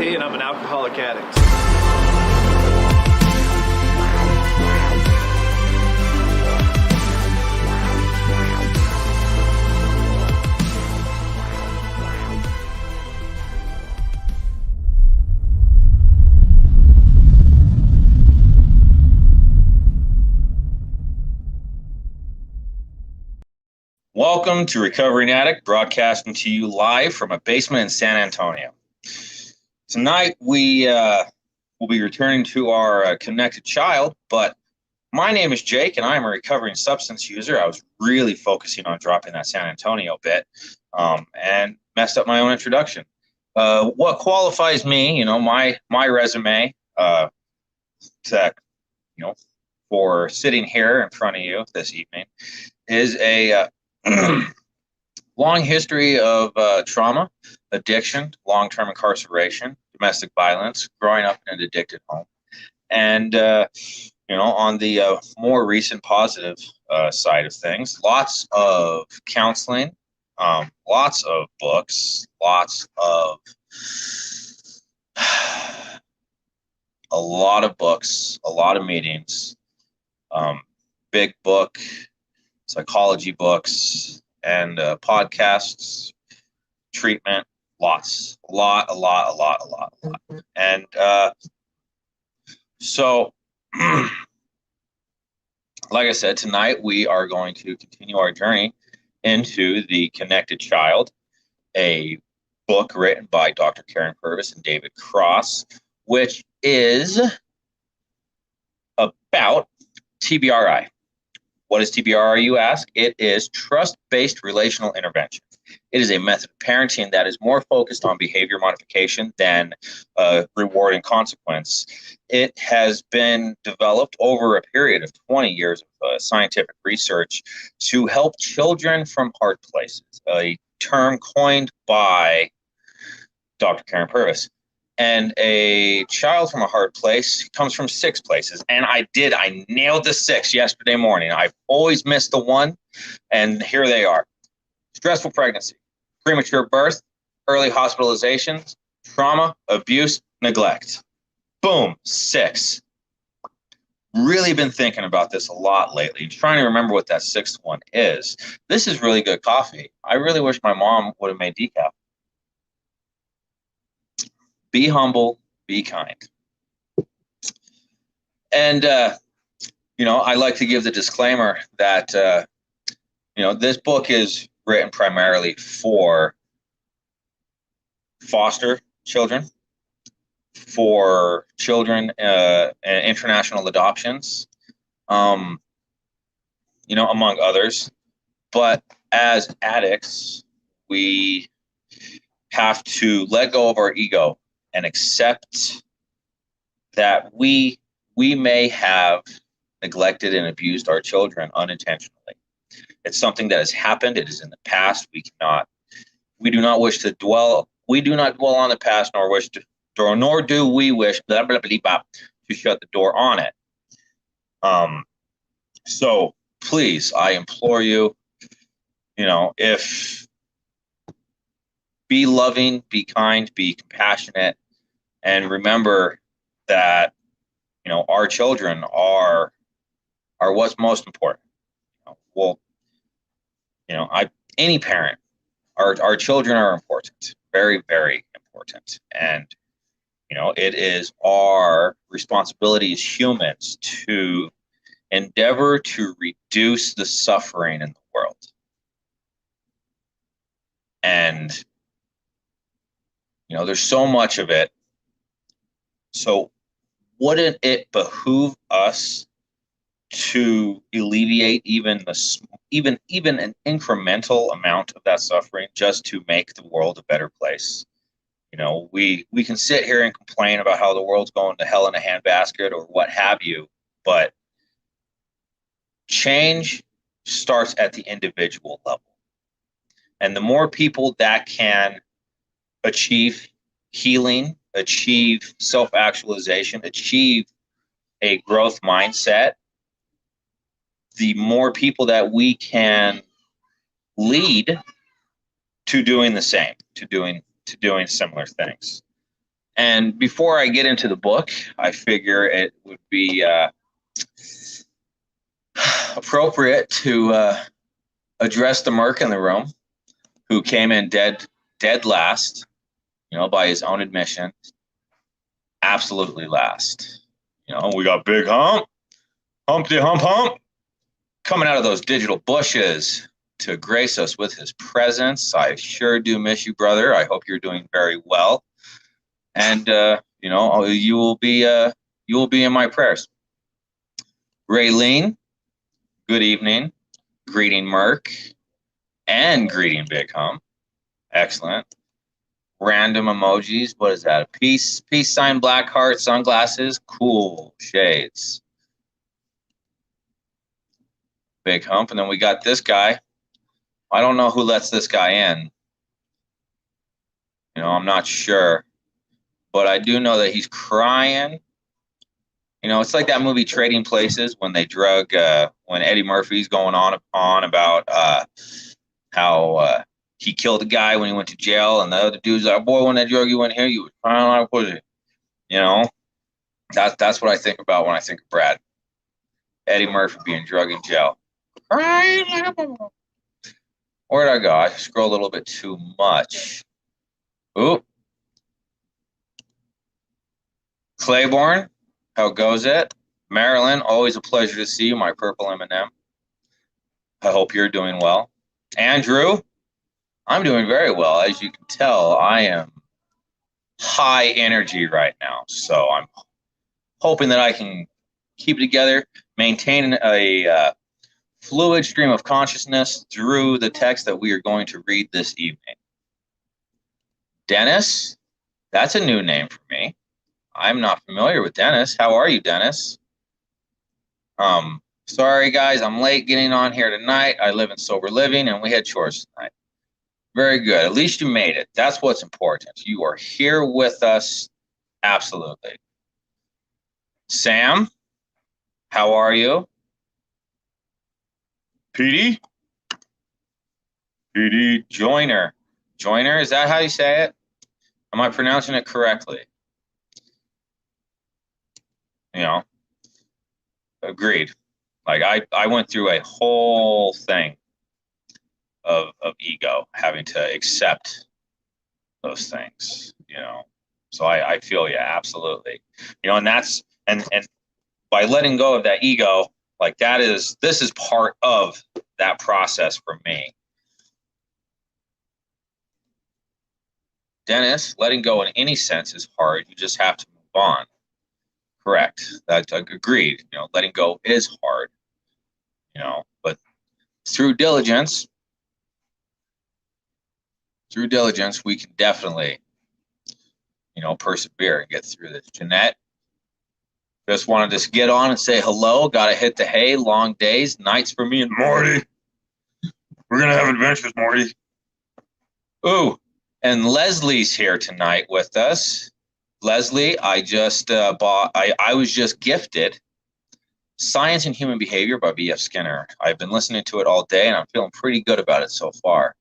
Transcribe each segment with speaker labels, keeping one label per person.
Speaker 1: T, and I'm an alcoholic addict.
Speaker 2: Welcome to Recovering Addict, broadcasting to you live from a basement in San Antonio. Tonight we will be returning to our connected child, but my name is Jake and I'm a recovering substance user. I was really focusing on dropping that San Antonio bit and messed up my own introduction. What qualifies me, my resume for sitting here in front of you this evening is a long history of trauma, addiction, long-term incarceration, domestic violence, growing up in an addicted home. And, on the more recent positive side of things, lots of counseling, lots of books, lots of a lot of books, a lot of meetings, big book, psychology books, and podcasts, treatment, lots, a lot. And so, like I said, tonight we are going to continue our journey into The Connected Child, a book written by Dr. Karen Purvis and David Cross, which is about TBRI. What is TBR, you ask? It is trust-based relational intervention. It is a method of parenting that is more focused on behavior modification than reward and consequence. It has been developed over a period of 20 years of scientific research to help children from hard places, a term coined by Dr. Karen Purvis. And a child from a hard place comes from 6 places. And I nailed the 6 yesterday morning. I've always missed the 1, and here they are. Stressful pregnancy, premature birth, early hospitalizations, trauma, abuse, neglect. Boom, 6. Really been thinking about this a lot lately, trying to remember what that 6th one is. This is really good coffee. I really wish my mom would have made decaf. Be humble, be kind. And, I like to give the disclaimer that, this book is written primarily for foster children, for children and international adoptions, among others. But as addicts, we have to let go of our ego and accept that we may have neglected and abused our children unintentionally. It's something that has happened. It is in the past. We do not dwell on the past, nor do we wish blah, blah, blah, blah, to shut the door on it. So please, I implore you, if be loving, be kind, be compassionate, and remember that, our children are what's most important. Any parent, our children are important, very, very important. And, it is our responsibility as humans to endeavor to reduce the suffering in the world. And, there's so much of it. So wouldn't it behoove us to alleviate even an incremental amount of that suffering just to make the world a better place? We can sit here and complain about how the world's going to hell in a handbasket or what have you, but change starts at the individual level. And the more people that can achieve healing, achieve self-actualization, achieve a growth mindset, the more people that we can lead to doing the same, to doing similar things. And before I get into the book, I figure it would be appropriate to address the Merc in the room, who came in dead last, by his own admission. Absolutely last. We got Big Hump, Humpty Hump, coming out of those digital bushes to grace us with his presence. I sure do miss you, brother. I hope you're doing very well. And, you will be in my prayers. Raylene, good evening. Greeting Merc and greeting Big Hump. Excellent. Random emojis. What is that? A peace sign, black heart, sunglasses. Cool shades. Big Hump. And then we got this guy. I don't know who lets this guy in. I'm not sure. But I do know that he's crying. It's like that movie Trading Places when they drug, when Eddie Murphy's going on about how he killed a guy when he went to jail, and the other dude's like, boy, when they drug you in here, you was crying like a pussy. That's what I think about when I think of Brad. Eddie Murphy being drugged in jail. Crying like a pussy. Where'd I go? I scrolled a little bit too much. Ooh. Claiborne, how goes it? Marilyn, always a pleasure to see you, my purple M&M. I hope you're doing well. Andrew, I'm doing very well. As you can tell, I am high energy right now. So I'm hoping that I can keep it together, maintain a fluid stream of consciousness through the text that we are going to read this evening. Dennis, that's a new name for me. I'm not familiar with Dennis. How are you, Dennis? Sorry, guys, I'm late getting on here tonight. I live in sober living, and we had chores tonight. Very good. At least you made it. That's what's important. You are here with us. Absolutely. Sam, how are you? PD Joyner. Joyner, is that how you say it? Am I pronouncing it correctly? Agreed. Like I went through a whole thing of ego, having to accept those things, So I feel you, absolutely. And that's and by letting go of that ego, like this is part of that process for me. Dennis, letting go in any sense is hard. You just have to move on. Correct. That agreed. Letting go is hard. But through diligence, we can definitely, persevere and get through this. Jeanette, just wanted to get on and say hello. Got to hit the hay. Long days, nights for me and Morty. We're gonna have adventures, Morty. Ooh, and Leslie's here tonight with us. Leslie, I just I was just gifted Science and Human Behavior by B.F. Skinner. I've been listening to it all day, and I'm feeling pretty good about it so far.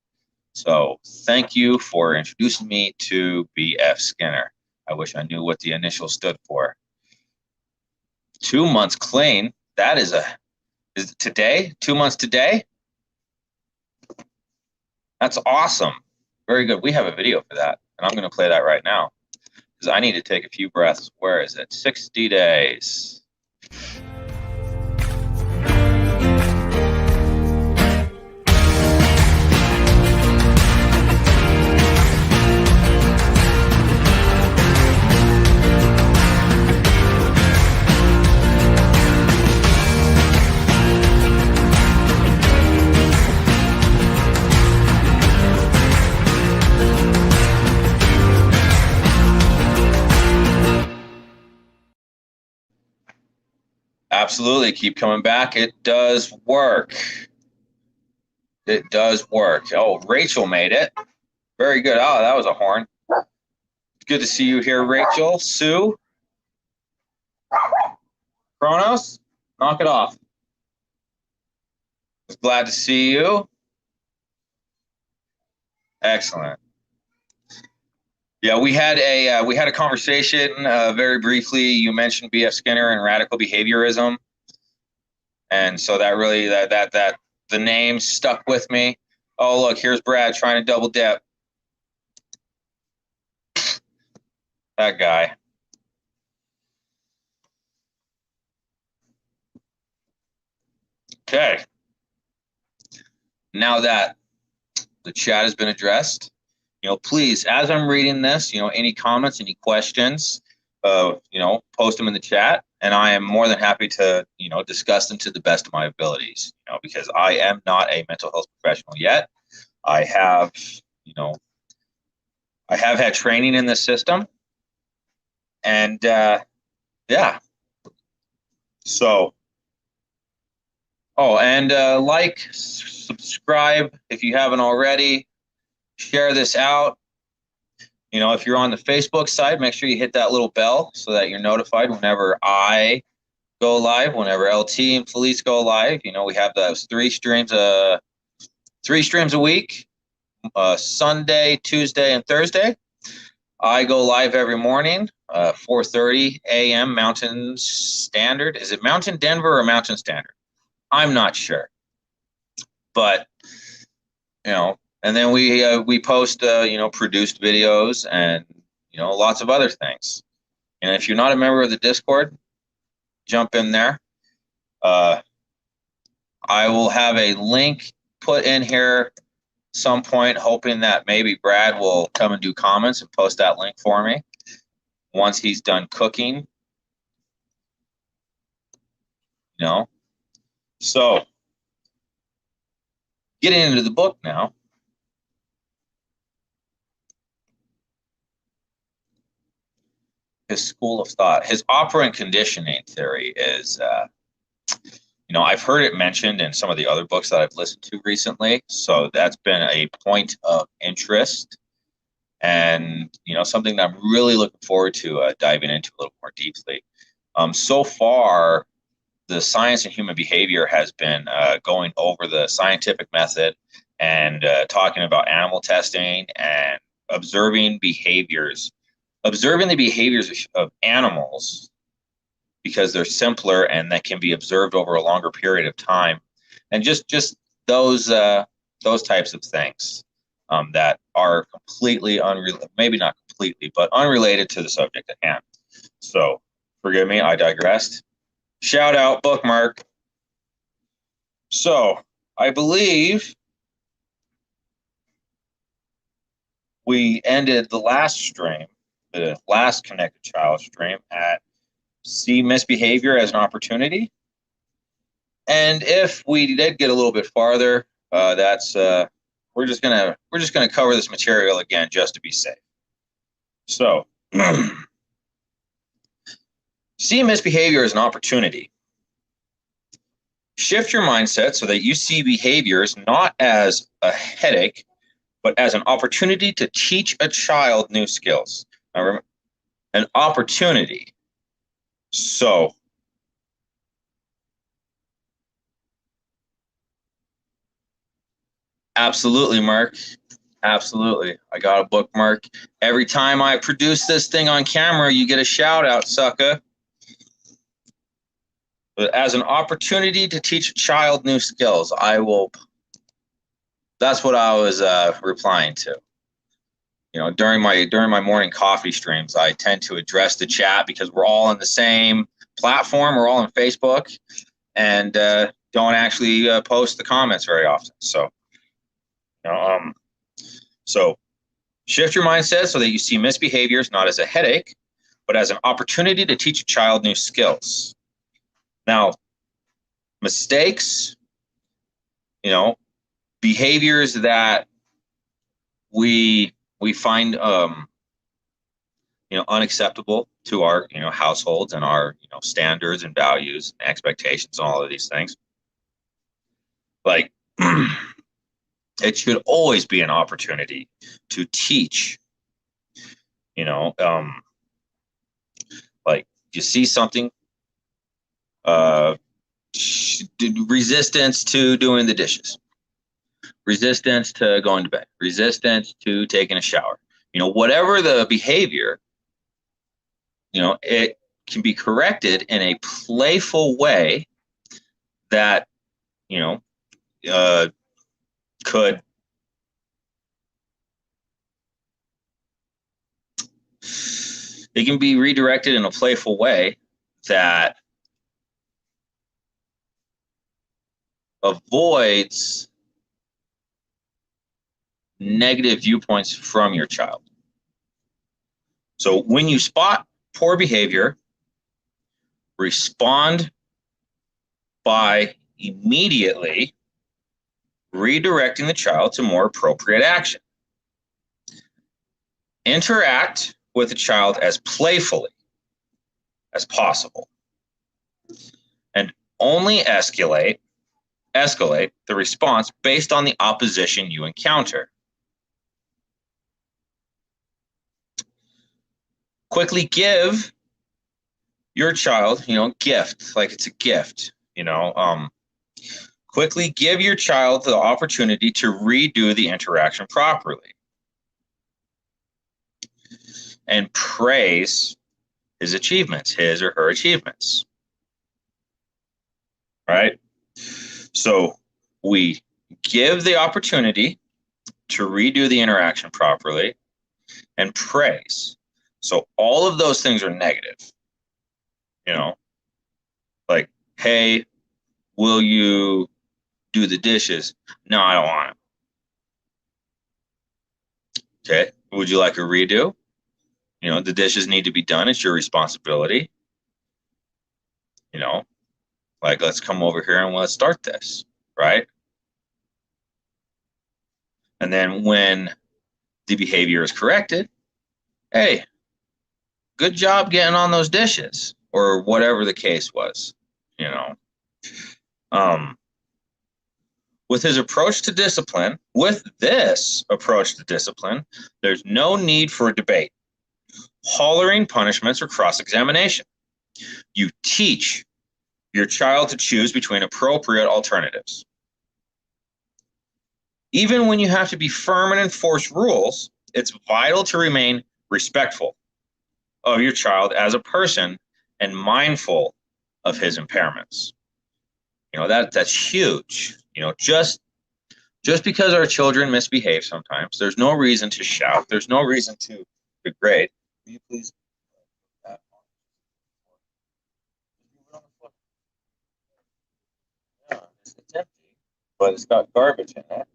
Speaker 2: So thank you for introducing me to B.F. Skinner. I wish I knew what the initial stood for. 2 months clean. That is it today? 2 months today? That's awesome. Very good. We have a video for that, and I'm going to play that right now because I need to take a few breaths. Where is it? 60 days. Absolutely. Keep coming back. It does work. It does work. Oh, Rachel made it. Very good. Oh, that was a horn. Good to see you here, Rachel. Sue? Kronos? Knock it off. Glad to see you. Excellent. Yeah, we had a conversation very briefly. You mentioned B.F. Skinner and radical behaviorism, and so that really that the name stuck with me. Oh, look, here's Brad trying to double dip. That guy. Okay, now that the chat has been addressed, please, as I'm reading this, any comments, any questions, post them in the chat, and I am more than happy to, discuss them to the best of my abilities, because I am not a mental health professional yet. I have, you know, I have had training in this system, and yeah. So, and subscribe if you haven't already. Share this out. If you're on the Facebook side, make sure you hit that little bell so that you're notified whenever I go live, whenever LT and Felice go live. We have those three streams a week, Sunday, Tuesday, and Thursday. I go live every morning, 4:30 a.m. Mountain Standard. Is it Mountain Denver or Mountain Standard? I'm not sure, but and then we post produced videos and lots of other things. And if you're not a member of the Discord, jump in there. I will have a link put in here some point, hoping that maybe Brad will come and do comments and post that link for me once he's done cooking. So getting into the book now. His school of thought, his operant conditioning theory is, I've heard it mentioned in some of the other books that I've listened to recently. So that's been a point of interest and, something that I'm really looking forward to diving into a little more deeply. So far, the science in human behavior has been going over the scientific method and talking about animal testing and observing the behaviors of animals because they're simpler and that can be observed over a longer period of time, and just those types of things that are completely unrelated, maybe not completely, but unrelated to the subject at hand. So forgive me, I digressed. Shout out, bookmark. So I believe we ended the last stream, the last Connected Child stream, at see misbehavior as an opportunity. And if we did get a little bit farther, that's we're just gonna cover this material again just to be safe. So see misbehavior as an opportunity. Shift your mindset so that you see behaviors not as a headache, but as an opportunity to teach a child new skills. Now, remember, an opportunity. So, absolutely, Mark. Absolutely. I got a bookmark. Every time I produce this thing on camera, you get a shout out, sucker. But as an opportunity to teach a child new skills, that's what I was replying to. During my morning coffee streams, I tend to address the chat because we're all on the same platform. We're all on Facebook, and don't actually post the comments very often. So, so shift your mindset so that you see misbehaviors not as a headache, but as an opportunity to teach a child new skills. Now, mistakes, behaviors that we find unacceptable to our households and our standards and values and expectations and all of these things, like it should always be an opportunity to teach. Like you see something, resistance to doing the dishes, resistance to going to bed, resistance to taking a shower, Whatever the behavior, it can be corrected in a playful way that, could it can be redirected in a playful way that avoids negative viewpoints from your child. So when you spot poor behavior, respond by immediately redirecting the child to more appropriate action. Interact with the child as playfully as possible, and only escalate the response based on the opposition you encounter. Quickly give your child, gift, like it's a gift, quickly give your child the opportunity to redo the interaction properly and praise his achievements, his or her achievements, right? So we give the opportunity to redo the interaction properly and praise. So all of those things are negative, like, hey, will you do the dishes? No, I don't want it. Okay, would you like a redo? The dishes need to be done. It's your responsibility. Like, let's come over here and let's start this, right? And then when the behavior is corrected, hey, good job getting on those dishes, or whatever the case was, With this approach to discipline, there's no need for a debate, hollering punishments, or cross-examination. You teach your child to choose between appropriate alternatives. Even when you have to be firm and enforce rules, it's vital to remain respectful of your child as a person and mindful of his impairments. That's huge. Just because our children misbehave sometimes, there's no reason to shout. There's no reason to degrade. Will you please? Yeah, it's empty, but it's got garbage in it.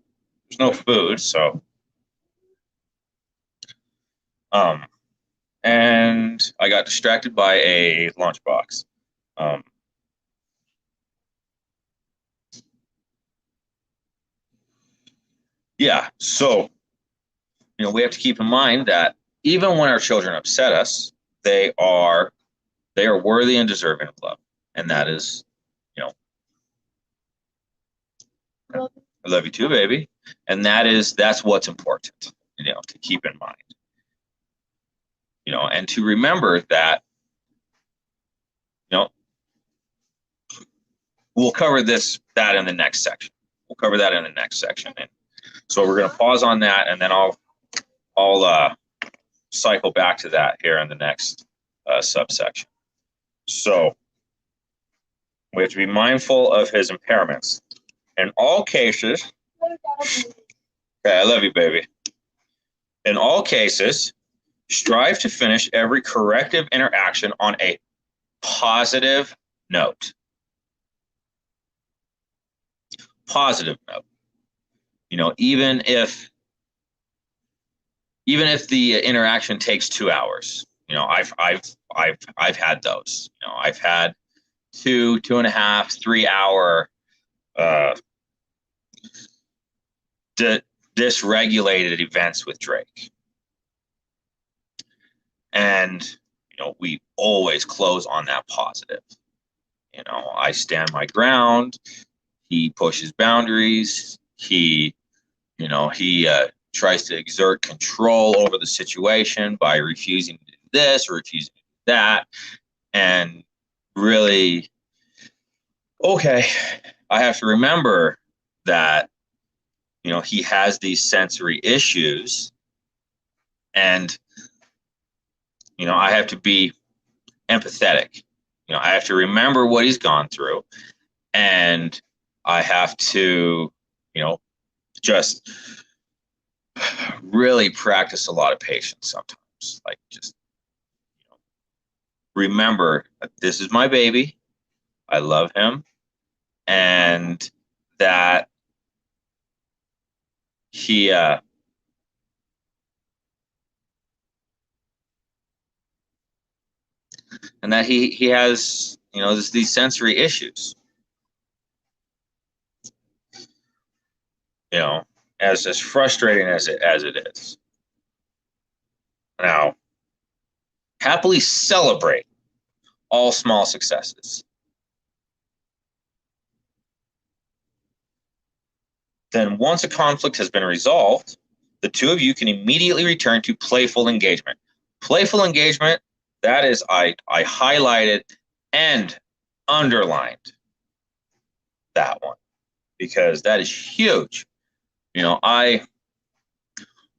Speaker 2: There's no food, so. And I got distracted by a lunchbox. Yeah, so, we have to keep in mind that even when our children upset us, they are worthy and deserving of love. And that is, I love you too, baby. And that's what's important, to keep in mind. And to remember that, we'll cover that in the next section. And so we're going to pause on that, and then I'll cycle back to that here in the next subsection. So we have to be mindful of his impairments. In all cases, okay, I love you, baby. In all cases, strive to finish every corrective interaction on a positive note. Positive note. Even if the interaction takes 2 hours, I've had those. I've had 2.5, 3 hour dysregulated events with Drake. And, we always close on that positive. I stand my ground. He pushes boundaries. He tries to exert control over the situation by refusing to do this or refusing to do that. And really, okay, I have to remember that, he has these sensory issues, And, I have to be empathetic. I have to remember what he's gone through, and I have to, just really practice a lot of patience sometimes. Like, just remember that this is my baby. I love him, and that he he has these sensory issues. As frustrating as it is. Now, happily celebrate all small successes. Then once a conflict has been resolved, the two of you can immediately return to playful engagement. Playful engagement, that is, I highlighted and underlined that one because that is huge.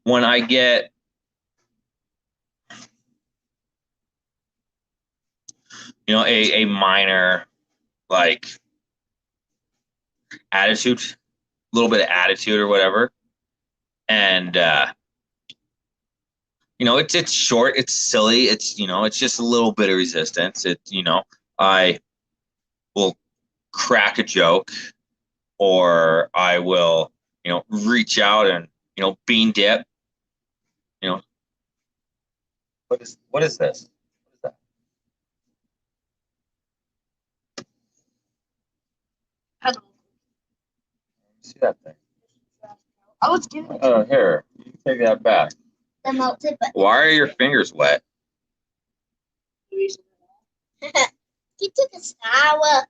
Speaker 2: When I get a minor like attitude, a little bit of attitude or whatever, and it's short, it's silly, it's it's just a little bit of resistance. I will crack a joke, or I will reach out and bean dip. What is this? What is that?
Speaker 1: Hello.
Speaker 2: See that thing?
Speaker 1: I was getting.
Speaker 2: Here, you take that back.
Speaker 1: The melted butter.
Speaker 2: Why are your fingers wet?
Speaker 1: You took a shower.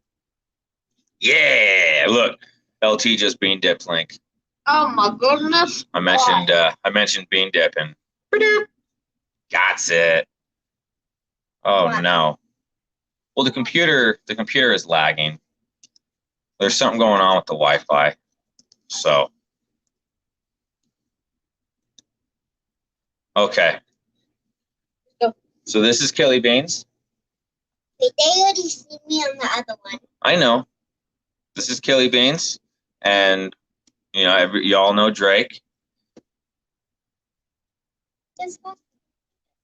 Speaker 2: Yeah, look, LT just bean dipped Link.
Speaker 1: Oh my goodness!
Speaker 2: I mentioned bean dipping. Got it. Oh
Speaker 1: What?
Speaker 2: No. Well, the computer is lagging. There's something going on with the Wi-Fi. So, okay. So this is Kelly Baines.
Speaker 1: Wait, they already see me on the other one.
Speaker 2: I know. This is Kelly Baines, and y'all know Drake.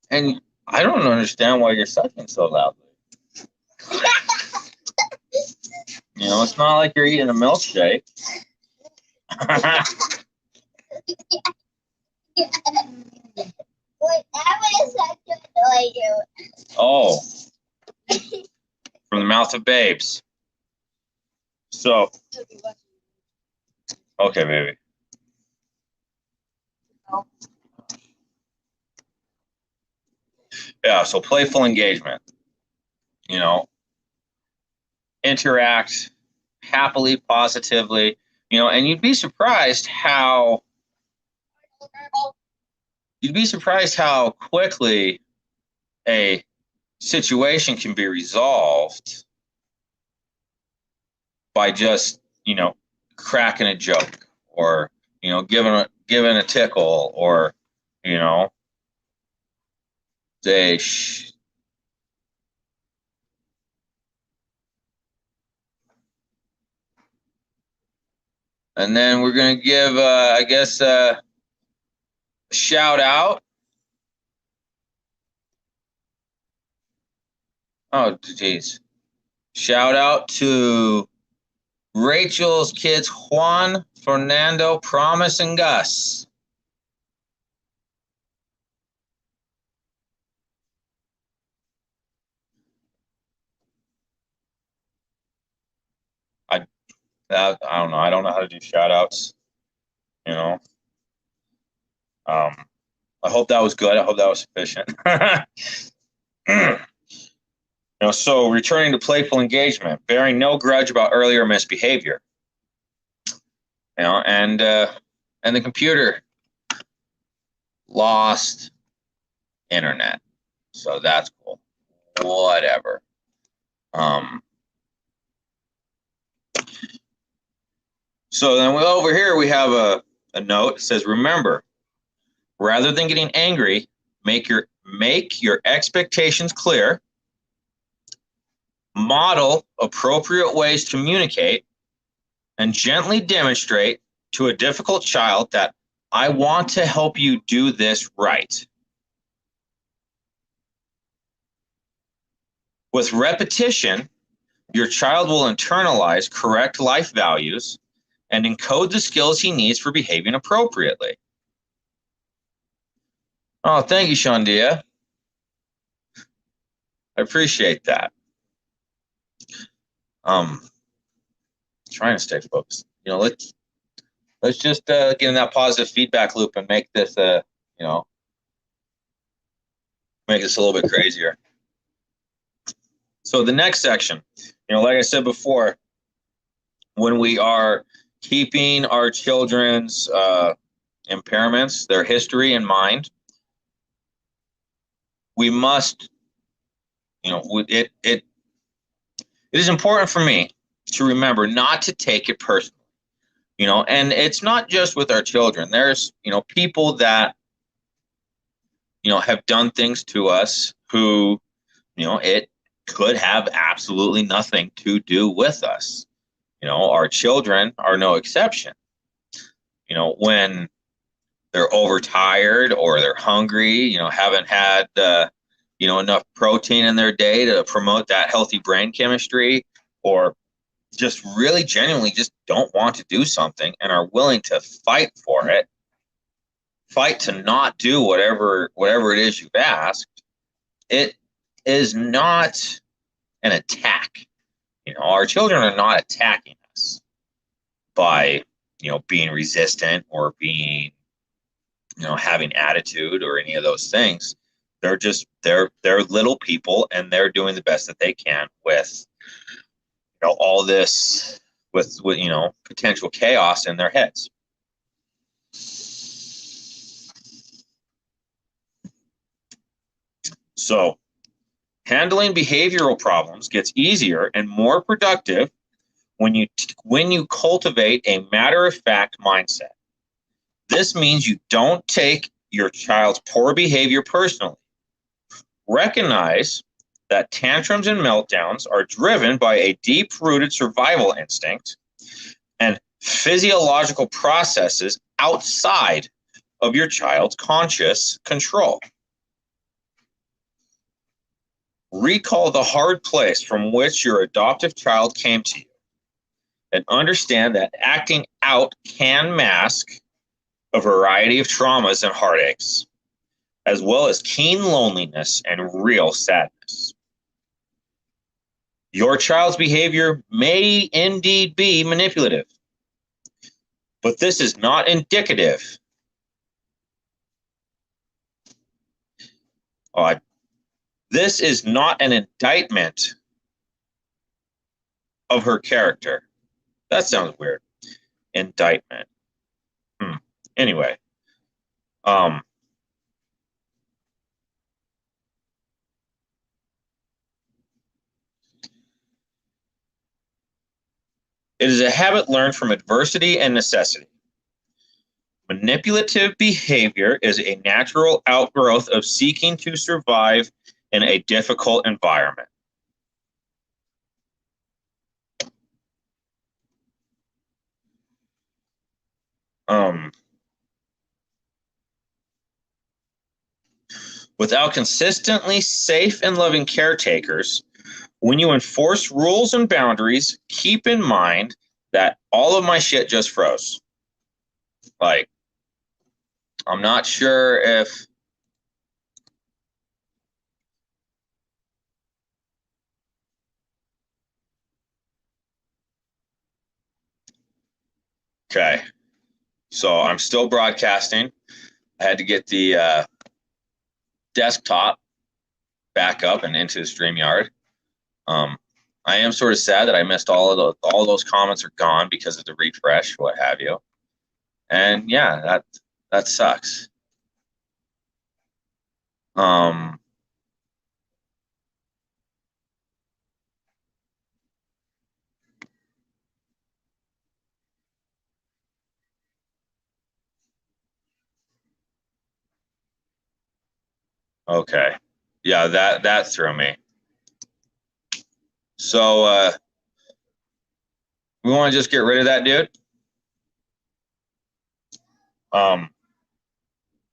Speaker 2: And I don't understand why you're sucking so loudly. It's not like you're eating a milkshake. Oh, from the mouth of babes. So, okay, baby. Yeah, so playful engagement. Interact happily, positively, and you'd be surprised how quickly a situation can be resolved by just, cracking a joke, or, giving a tickle, or, say, and then we're going to give, I guess, a shout out. Oh, geez. Shout out to Rachel's kids, Juan, Fernando, Promise, and Gus. I don't know. I don't know how to do shout outs. I hope that was good. I hope that was sufficient. So returning to playful engagement, bearing no grudge about earlier misbehavior. And the computer lost internet, so that's cool. Whatever. So then over here we have a note that says, remember, rather than getting angry, Make your expectations clear. Model appropriate ways to communicate, and gently demonstrate to a difficult child that I want to help you do this right. With repetition, your child will internalize correct life values and encode the skills he needs for behaving appropriately. Oh, thank you, Shandia. I appreciate that. Trying to stay focused. Let's just get in that positive feedback loop and make this make this a little bit crazier. So the next section, like I said before, when we are keeping our children's impairments, their history in mind, we must, it is important for me to remember not to take it personally, and it's not just with our children. There's, people that, have done things to us who, it could have absolutely nothing to do with us. Our children are no exception. When they're overtired or they're hungry, haven't had, enough protein in their day to promote that healthy brain chemistry, or just really genuinely just don't want to do something and are willing to fight for it, fight to not do whatever it is you've asked, it is not an attack. Our children are not attacking us by, being resistant or being, having attitude or any of those things. They're just, they're little people, and they're doing the best that they can with, all this, with potential chaos in their heads. So handling behavioral problems gets easier and more productive when you cultivate a matter-of-fact mindset. This means you don't take your child's poor behavior personally. Recognize that tantrums and meltdowns are driven by a deep-rooted survival instinct and physiological processes outside of your child's conscious control. Recall the hard place from which your adoptive child came to you, and understand that acting out can mask a variety of traumas and heartaches, as well as keen loneliness and real sadness. Your child's behavior may indeed be manipulative, but this is not indicative this is not an indictment of her character. That sounds weird. Indictment. Anyway. It is a habit learned from adversity and necessity. Manipulative behavior is a natural outgrowth of seeking to survive in a difficult environment. Without consistently safe and loving caretakers, when you enforce rules and boundaries, keep in mind that all of my shit just froze. Like, I'm not sure if okay. So I'm still broadcasting. I had to get the desktop back up and into the StreamYard. I am sort of sad that I missed all of those comments are gone because of the refresh, what have you. And yeah, that sucks. Okay. Yeah, that threw me. So we want to just get rid of that dude.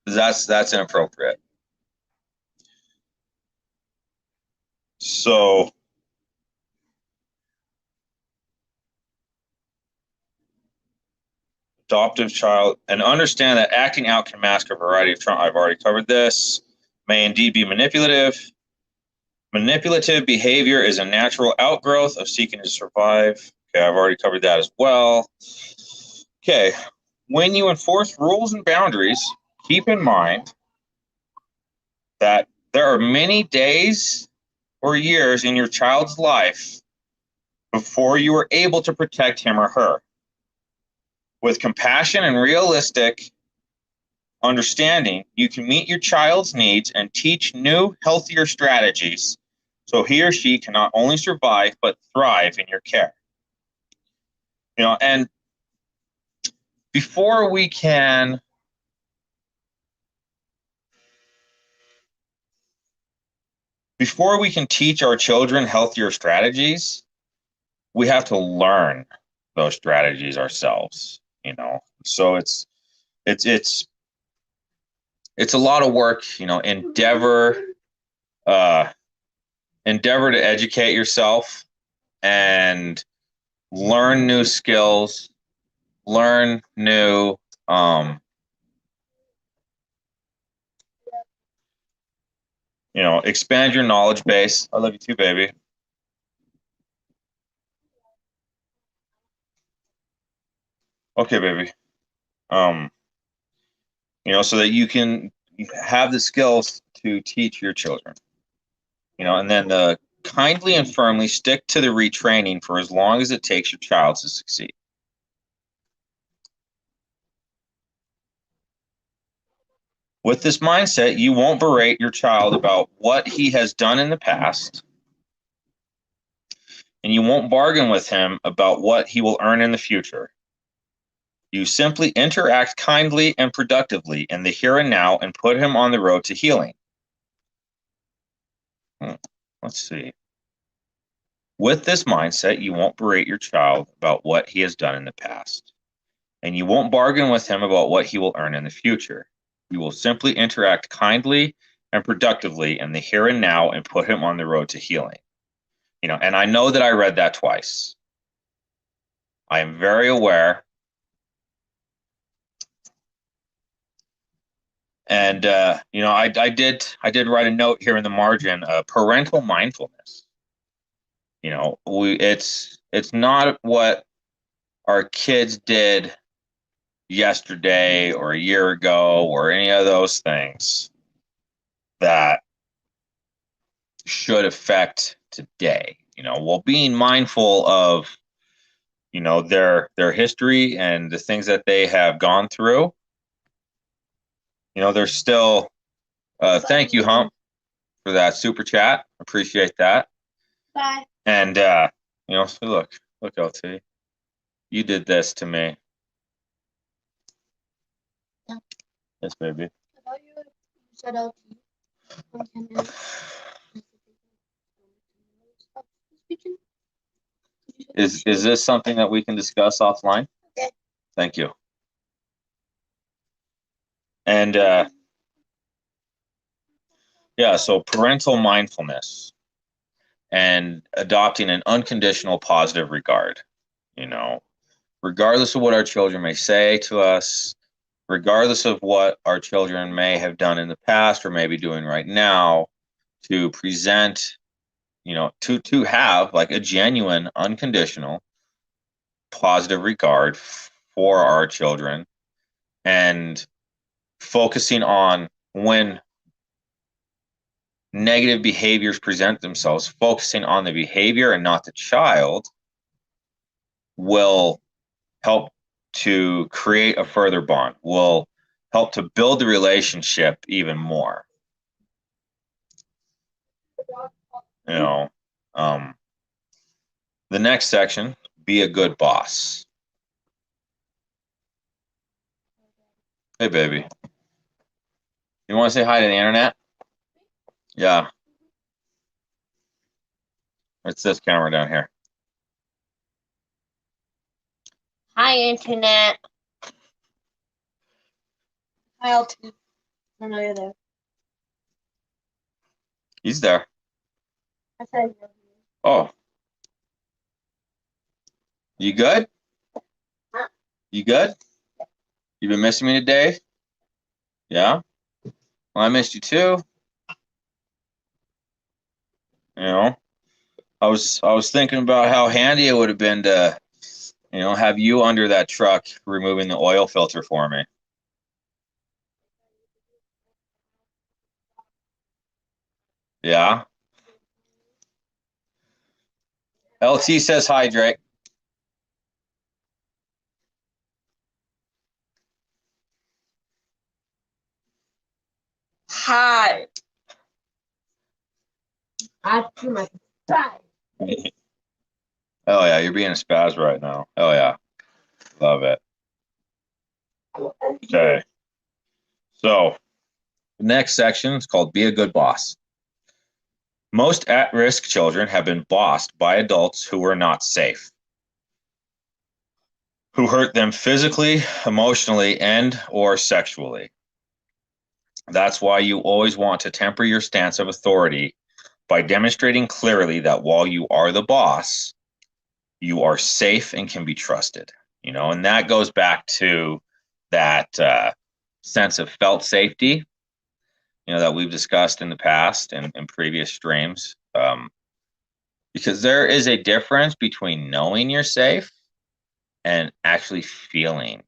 Speaker 2: That's inappropriate. So adoptive child, and understand that acting out can mask a variety of trauma. I've already covered this. May indeed be manipulative. Manipulative behavior is a natural outgrowth of seeking to survive. Okay, I've already covered that as well. Okay, when you enforce rules and boundaries, keep in mind that there are many days or years in your child's life before you are able to protect him or her. With compassion and realistic understanding, you can meet your child's needs and teach new, healthier strategies so he or she can not only survive but thrive in your care. And before we can teach our children healthier strategies, we have to learn those strategies ourselves. So it's a lot of work. Endeavor to educate yourself and learn new skills, learn new expand your knowledge base. I love you too, baby. Okay, baby. So that you can have the skills to teach your children. And then kindly and firmly stick to the retraining for as long as it takes your child to succeed. With this mindset, you won't berate your child about what he has done in the past, and you won't bargain with him about what he will earn in the future. You simply interact kindly and productively in the here and now and put him on the road to healing. Let's see. With this mindset, you won't berate your child about what he has done in the past, and you won't bargain with him about what he will earn in the future. You will simply interact kindly and productively in the here and now and put him on the road to healing. And I know that I read that twice. I am very aware. And I did write a note here in the margin, parental mindfulness. It's not what our kids did yesterday or a year ago or any of those things that should affect today. While being mindful of their history and the things that they have gone through. There's still thank you, Hump, for that super chat. Appreciate that.
Speaker 1: Bye.
Speaker 2: And look LT, you did this to me.
Speaker 1: Yeah.
Speaker 2: Yes, baby.
Speaker 1: I thought you said LT.
Speaker 2: Is this something that we can discuss offline?
Speaker 1: Okay.
Speaker 2: Thank you. And so parental mindfulness and adopting an unconditional positive regard, regardless of what our children may say to us, regardless of what our children may have done in the past or may be doing right now, to present, to have like a genuine, unconditional, positive regard for our children, and focusing on when negative behaviors present themselves, focusing on the behavior and not the child, will help to create a further bond, will help to build the relationship even more. The next section, be a good boss. Hey, baby. You want to say hi to the internet? Yeah. It's this camera down here.
Speaker 1: Hi, Internet. Hi, LT. I know you're there.
Speaker 2: He's there.
Speaker 1: I said you're
Speaker 2: Oh. You good?
Speaker 1: Huh?
Speaker 2: You good? You been missing me today? Yeah? Well, I missed you too. You know, I was thinking about how handy it would have been to, have you under that truck removing the oil filter for me. Yeah? LT says hi, Drake.
Speaker 1: Hi. I too much. Bye.
Speaker 2: Oh yeah, you're being a spaz right now. Oh yeah. Love it. Okay. So the next section is called Be a Good Boss. Most at-risk children have been bossed by adults who were not safe, who hurt them physically, emotionally, and or sexually. That's why you always want to temper your stance of authority by demonstrating clearly that while you are the boss, you are safe and can be trusted. And that goes back to that sense of felt safety, that we've discussed in the past and in previous streams. Because there is a difference between knowing you're safe and actually feeling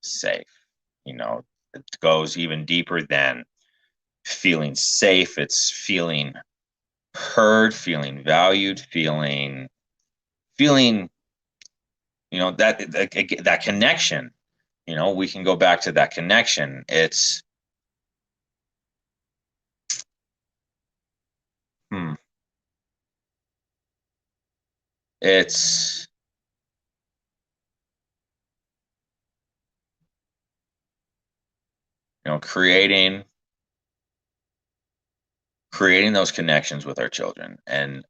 Speaker 2: safe. It goes even deeper than feeling safe. It's feeling heard, feeling valued, feeling that connection. We can go back to that connection. It's it's creating those connections with our children and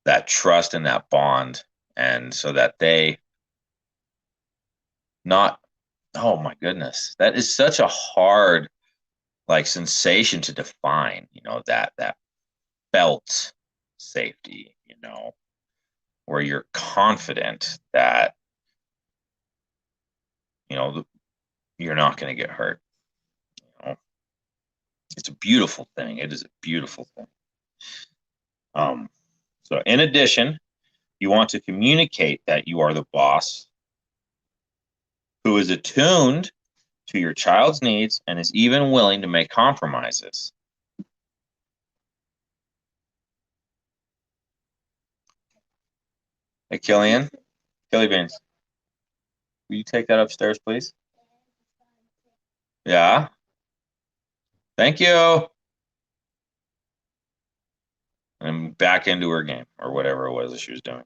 Speaker 2: that trust and that bond, and so that they not oh my goodness, that is such a hard sensation to define, that felt safety, where you're confident that you're not going to get hurt. It's a beautiful thing. It is a beautiful thing. So in addition, you want to communicate that you are the boss who is attuned to your child's needs and is even willing to make compromises. Hey, Killian Beans, will you take that upstairs, please? Yeah. Thank you. And back into her game or whatever it was that she was doing.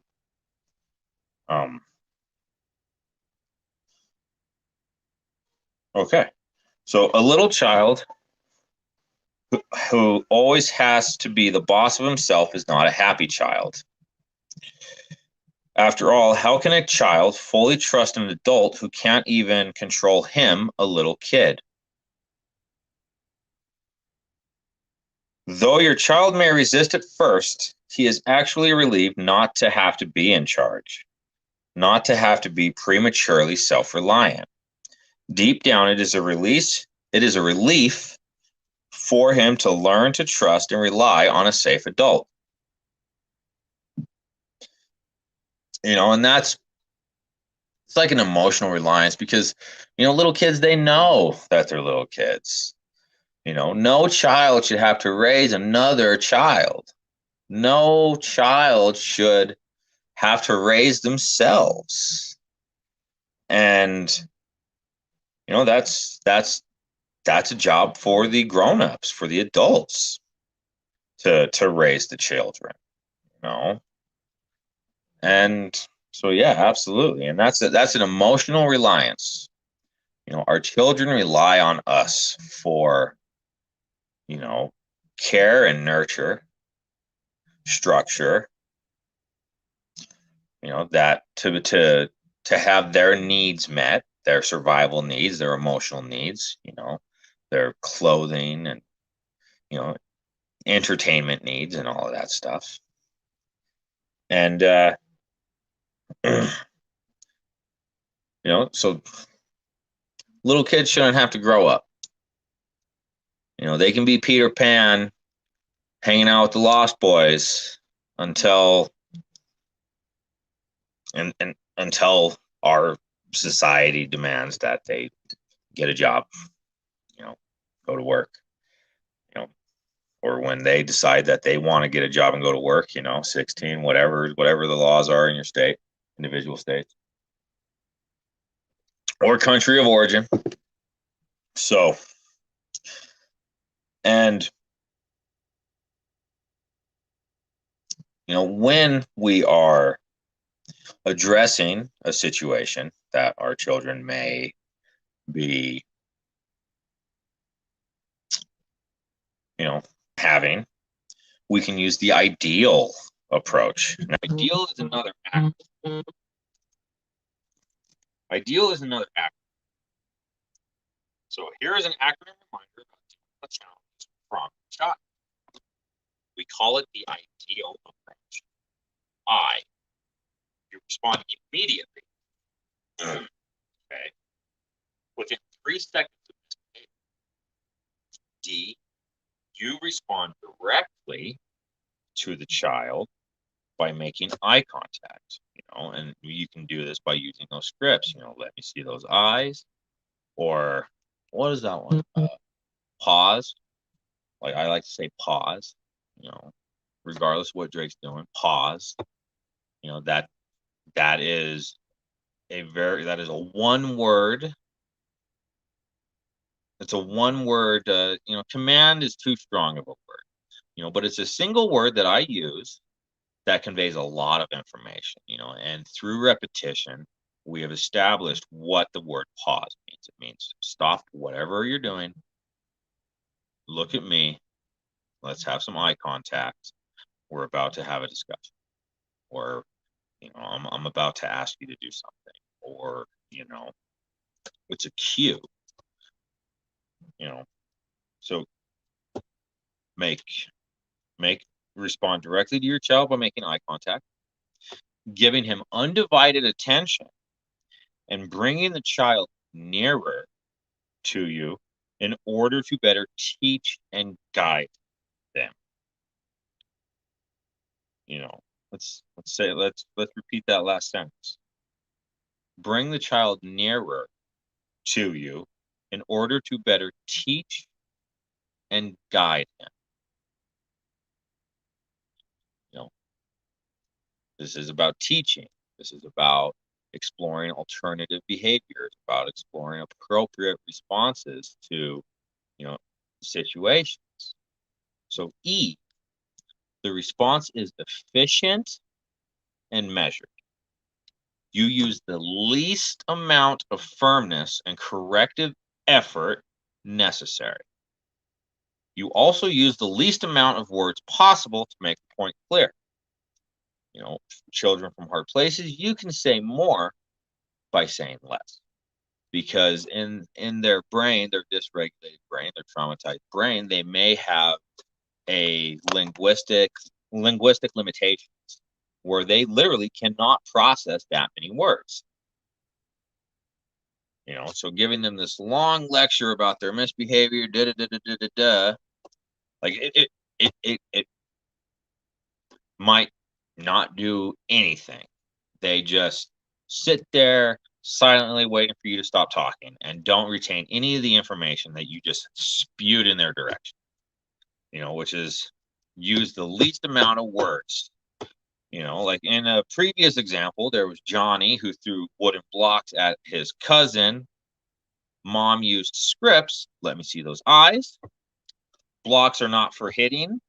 Speaker 2: Okay. So a little child who always has to be the boss of himself is not a happy child. After all, how can a child fully trust an adult who can't even control him, a little kid? Though your child may resist at first, he is actually relieved not to have to be in charge, not to have to be prematurely self-reliant. Deep down, it is a relief for him to learn to trust and rely on a safe adult. And it's like an emotional reliance because, little kids, they know that they're little kids. No child should have to raise another child. No child should have to raise themselves. And, that's a job for the grown-ups, for the adults to raise the children, And so, yeah, absolutely. And that's an emotional reliance. Our children rely on us for, care and nurture, structure, that to have their needs met, their survival needs, their emotional needs, their clothing and, entertainment needs and all of that stuff. And, so little kids shouldn't have to grow up. They can be Peter Pan hanging out with the Lost Boys until our society demands that they get a job, go to work, or when they decide that they want to get a job and go to work, 16, whatever the laws are in your state, individual states, or country of origin. So, and, when we are addressing a situation that our children may be, having, we can use the ideal approach. Now, ideal is another acronym. Ideal is another acronym. So here is an acronym reminder about the challenge from the child. We call it the ideal approach. I. You respond immediately. Okay. Within 3 seconds of this behavior. D. You respond directly to the child by making eye contact, and you can do this by using those scripts, let me see those eyes, or what is that one? Pause. Like I like to say pause, regardless of what Drake's doing, pause. That is a one word. It's a one word, command is too strong of a word, but it's a single word that I use that conveys a lot of information, and through repetition, we have established what the word pause means. It means stop whatever you're doing, look at me, let's have some eye contact. We're about to have a discussion, or, I'm about to ask you to do something, or, it's a cue, so respond directly to your child by making eye contact, giving him undivided attention, and bringing the child nearer to you in order to better teach and guide them. Let's repeat that last sentence. Bring the child nearer to you in order to better teach and guide him. This is about teaching. This is about exploring alternative behaviors, about exploring appropriate responses to, situations. So E, the response is efficient and measured. You use the least amount of firmness and corrective effort necessary. You also use the least amount of words possible to make the point clear. Children from hard places, you can say more by saying less, because in their brain, their dysregulated brain, their traumatized brain, they may have a linguistic limitations where they literally cannot process that many words. So giving them this long lecture about their misbehavior, like it might not do anything. They just sit there silently waiting for you to stop talking and don't retain any of the information that you just spewed in their direction, which is use the least amount of words. Like in a previous example, there was Johnny who threw wooden blocks at his cousin. Mom used scripts. Let me see those eyes. Blocks are not for hitting.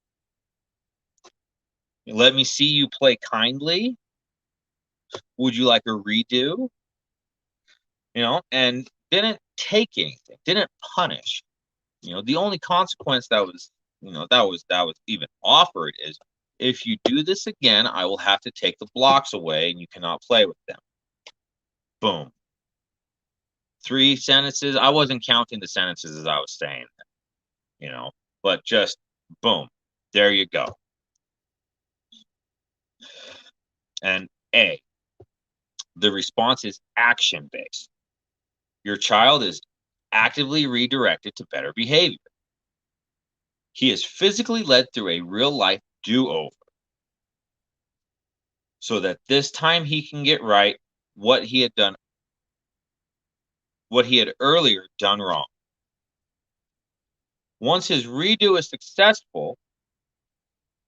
Speaker 2: Let me see you play kindly. Would you like a redo? And didn't take anything, didn't punish. The only consequence that was that was even offered is, if you do this again, I will have to take the blocks away and you cannot play with them. Boom. 3 sentences. I wasn't counting the sentences as I was saying, but just boom. There you go. And A, the response is action-based. Your child is actively redirected to better behavior. He is physically led through a real-life do-over so that this time he can get right what he had earlier done wrong. Once his redo is successful,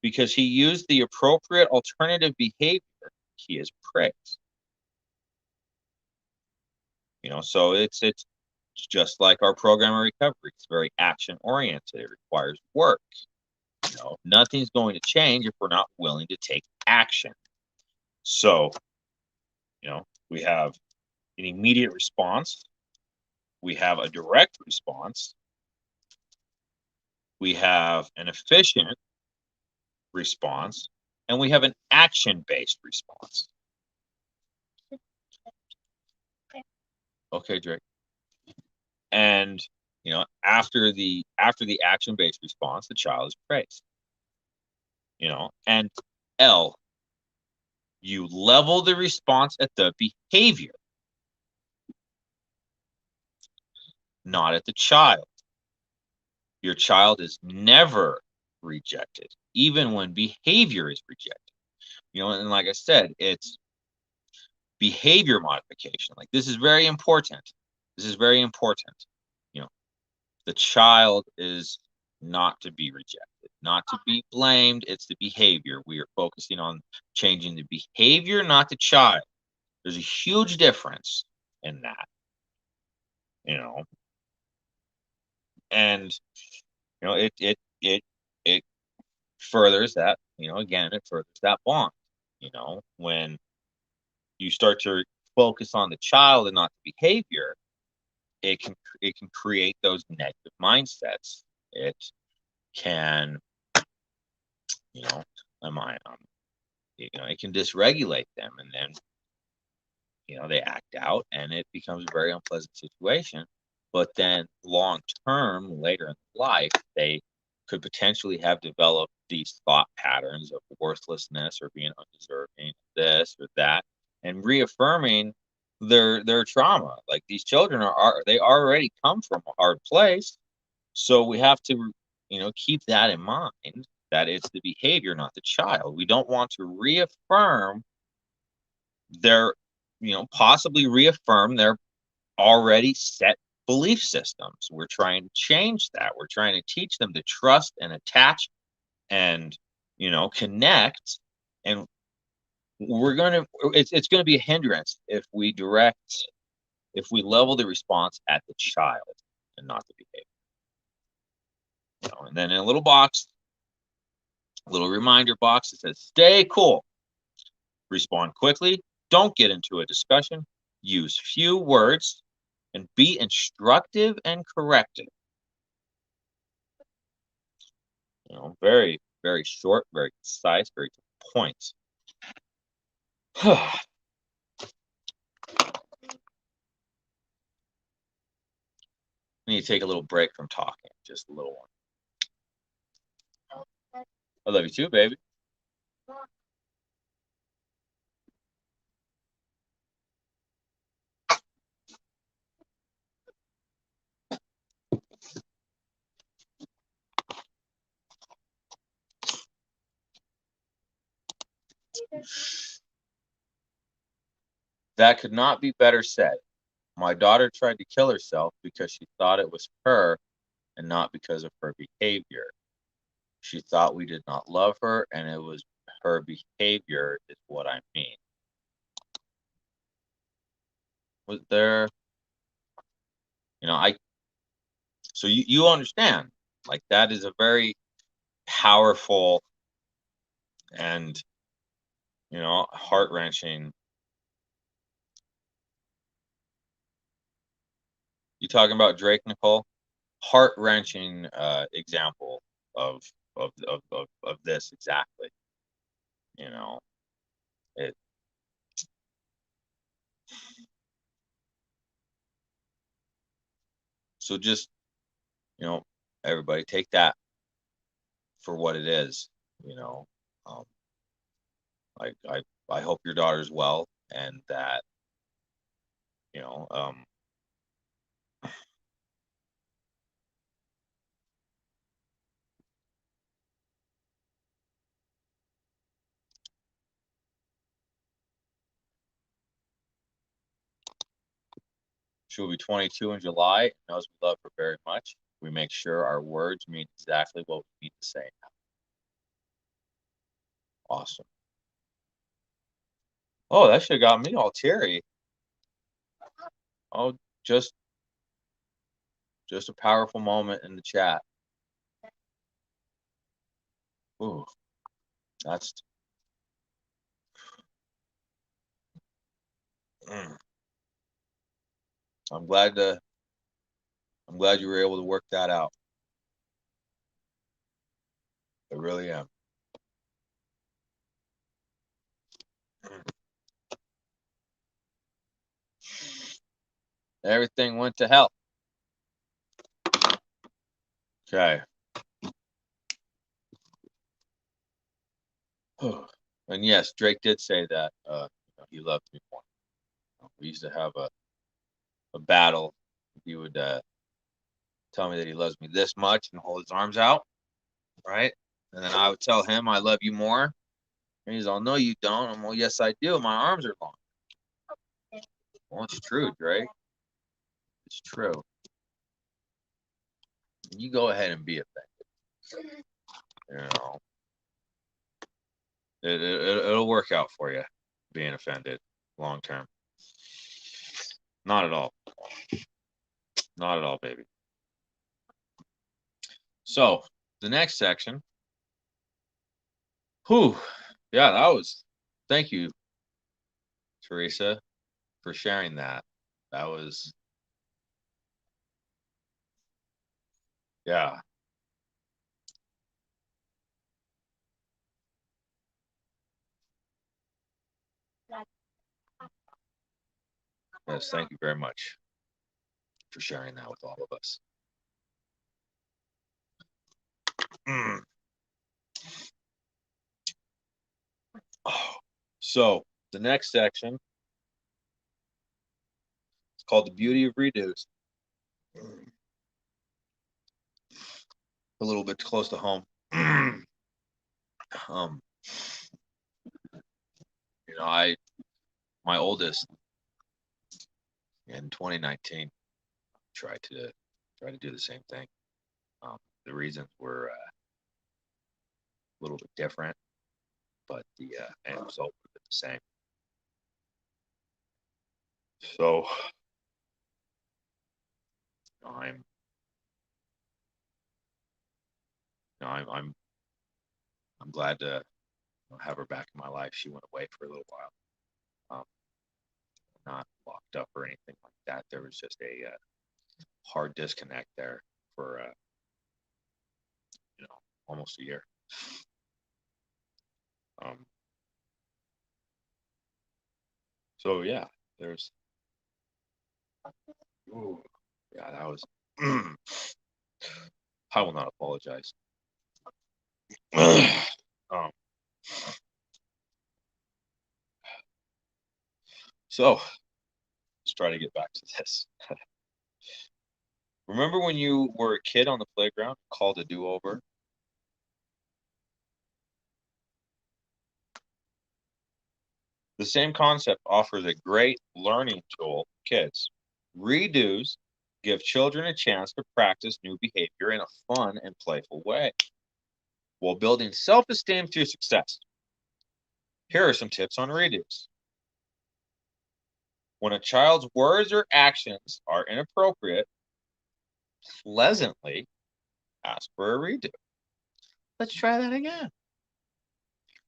Speaker 2: because he used the appropriate alternative behavior, he is praised. So it's just like our program of recovery. It's very action-oriented. It requires work. Nothing's going to change if we're not willing to take action. So, we have an immediate response. We have a direct response. We have an efficient response. And we have an action-based response. Okay, Drake. And, after the action-based response, the child is praised. And L, you level the response at the behavior, not at the child. Your child is never rejected, even when behavior is rejected. And like I said, it's behavior modification. Like, this is very important. The child is not to be rejected, not to be blamed. It's the behavior. We are focusing on changing the behavior, not the child. There's a huge difference in that, and it furthers that, again, it furthers that bond. When you start to focus on the child and not the behavior, it can create those negative mindsets. It can, it can dysregulate them, and then they act out, and it becomes a very unpleasant situation. But then long term, later in life, they could potentially have developed these thought patterns of worthlessness or being undeserving of this or that, and reaffirming their trauma. Like, these children they already come from a hard place. So we have to, keep that in mind, that it's the behavior, not the child. We don't want to reaffirm possibly reaffirm their already set belief systems. We're trying to change that. We're trying to teach them to trust and attach and, connect. And it's going to be a hindrance if we level the response at the child and not the behavior. And then in a little box, a little reminder box, it says, stay cool. Respond quickly. Don't get into a discussion. Use few words and be instructive and corrective. Very, very short, very concise, very to the point. I need to take a little break from talking, just a little one. I love you too, baby. That could not be better said. My daughter tried to kill herself because she thought it was her and not because of her behavior. She thought we did not love her, and it was her behavior is what I mean. Was there, so you understand, like, that is a very powerful and, heart-wrenching. You talking about Drake, Nicole? Heart-wrenching example of this exactly. It. So just, everybody take that for what it is. Um, I hope your daughter's well, and that, you know, um, she will be 22 in July and knows we love her very much. We make sure our words mean exactly what we need to say. Awesome. Oh, that should have got me all teary. Oh, just a powerful moment in the chat. Ooh, that's. I'm glad you were able to work that out. I really am. Everything went to hell. Okay. And yes, Drake did say that he loved me more. We used to have a battle. He would tell me that he loves me this much and hold his arms out, right? And then I would tell him I love you more. And he's all, no, you don't. I'm all, yes, I do. My arms are long. Well, it's true, Drake. It's true. You go ahead and be offended. It'll work out for you being offended long term. Not at all. Not at all, baby. So the next section. Whew. Yeah, that was. Thank you, Teresa, for sharing that. That was. Yeah. Yes, thank you very much for sharing that with all of us. Oh, so the next section is called The Beauty of Redos. A little bit close to home. um, my oldest in 2019 tried to do the same thing. The reasons were a little bit different, but the end result would be the same. So I'm I'm glad to have her back in my life. She went away for a little while, not locked up or anything like that. There was just a hard disconnect there for almost a year. So yeah, there's. Ooh, yeah, that was. I will not apologize. So let's try to get back to this. Remember when you were a kid on the playground called a do-over? The same concept offers a great learning tool for kids. Redos give children a chance to practice new behavior in a fun and playful way while building self-esteem through success. Here are some tips on redos. When a child's words or actions are inappropriate, pleasantly ask for a redo. Let's try that again.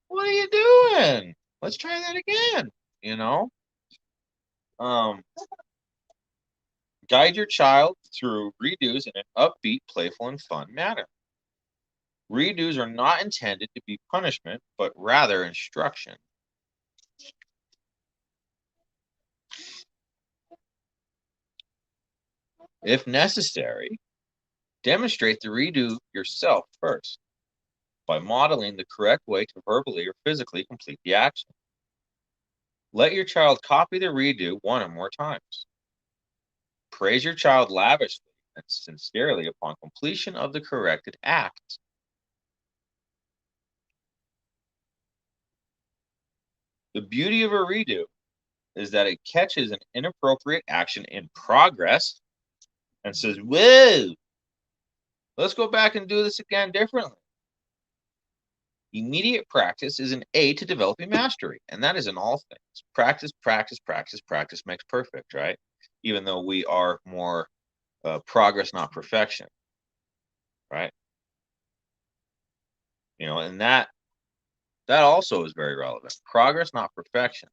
Speaker 2: What are you doing? Let's try that again. Guide your child through redos in an upbeat, playful, and fun manner. Redos are not intended to be punishment, but rather instruction. If necessary, demonstrate the redo yourself first by modeling the correct way to verbally or physically complete the action. Let your child copy the redo one or more times. Praise your child lavishly and sincerely upon completion of the corrected act. The beauty of a redo is that it catches an inappropriate action in progress and says, whoa, let's go back and do this again differently. Immediate practice is an aid to developing mastery, and that is in all things. Practice, practice, practice, practice makes perfect, right? Even though we are more progress, not perfection, right? You know, and that also is very relevant. Progress, not perfection.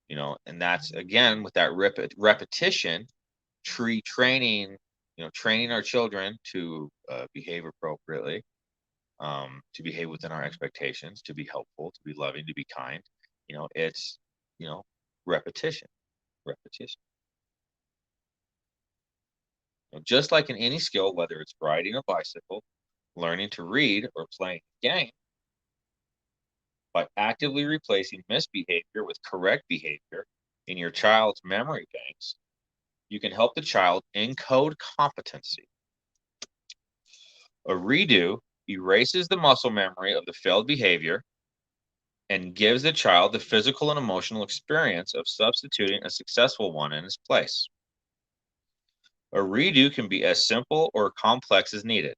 Speaker 2: You know, and that's again with that repetition, training. You know, training our children to behave appropriately, to behave within our expectations, to be helpful, to be loving, to be kind. You know, it's repetition. You know, just like in any skill, whether it's riding a bicycle, learning to read, or playing a game, by actively replacing misbehavior with correct behavior in your child's memory banks, you can help the child encode competency. A redo erases the muscle memory of the failed behavior and gives the child the physical and emotional experience of substituting a successful one in its place. A redo can be as simple or complex as needed.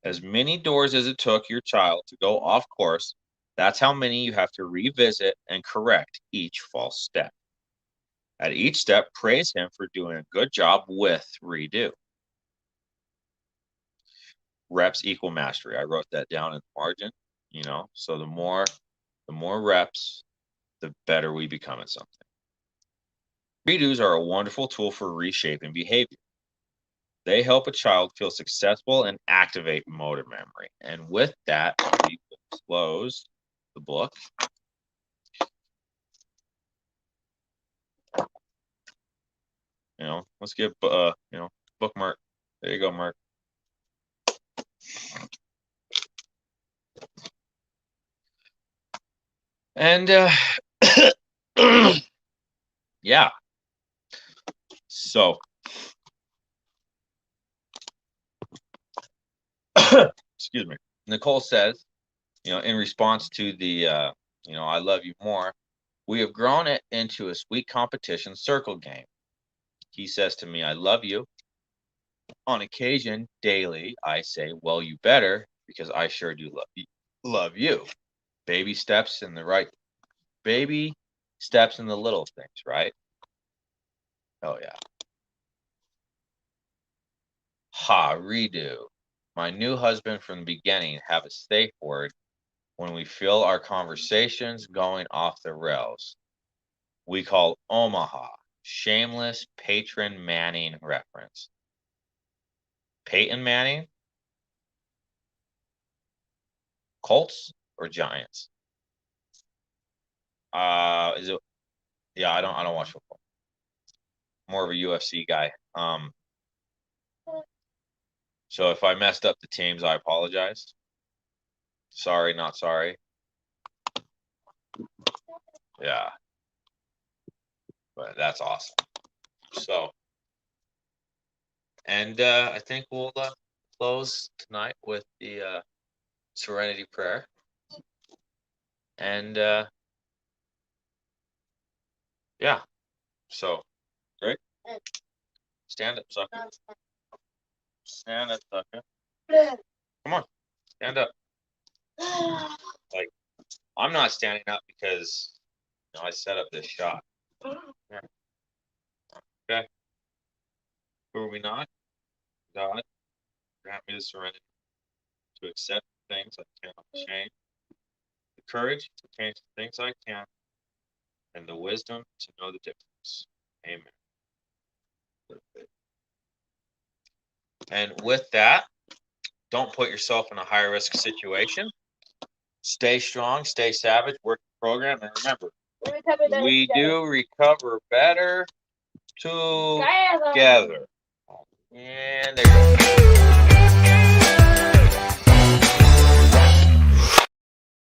Speaker 2: As many doors as it took your child to go off course, that's how many you have to revisit and correct each false step. At each step, praise him for doing a good job with redo. Reps equal mastery. I wrote that down in the margin, you know, so the more reps, the better we become at something. Redos are a wonderful tool for reshaping behavior. They help a child feel successful and activate motor memory. And with that, we close the book. You know, let's give bookmark. There you go, Mark. And yeah. So excuse me. Nicole says, you know, in response to the I love you more, we have grown it into a sweet competition circle game. He says to me, I love you. On occasion, daily, I say, well, you better, because I sure do love you. Baby steps in the little things, right? Oh yeah. Ha, redo. My new husband from the beginning have a safe word when we feel our conversations going off the rails. We call Omaha. Shameless Patron Manning reference. Peyton Manning? Colts or Giants? Is it? Yeah, I don't watch football. More of a UFC guy. So if I messed up the teams, I apologize. Sorry, not sorry. Yeah, but that's awesome. So, and I think we'll close tonight with the Serenity Prayer. And yeah, so great. Stand up, sucker. Stand up, sucker. Come on, stand up. Like, I'm not standing up because I set up this shot. Yeah. Okay. Who are we not? God, grant me the serenity to accept things I cannot change, the courage to change the things I can, and the wisdom to know the difference. Amen. And with that, Don't put yourself in a high-risk situation. Stay strong, stay savage, work the program, and remember, we do recover better together.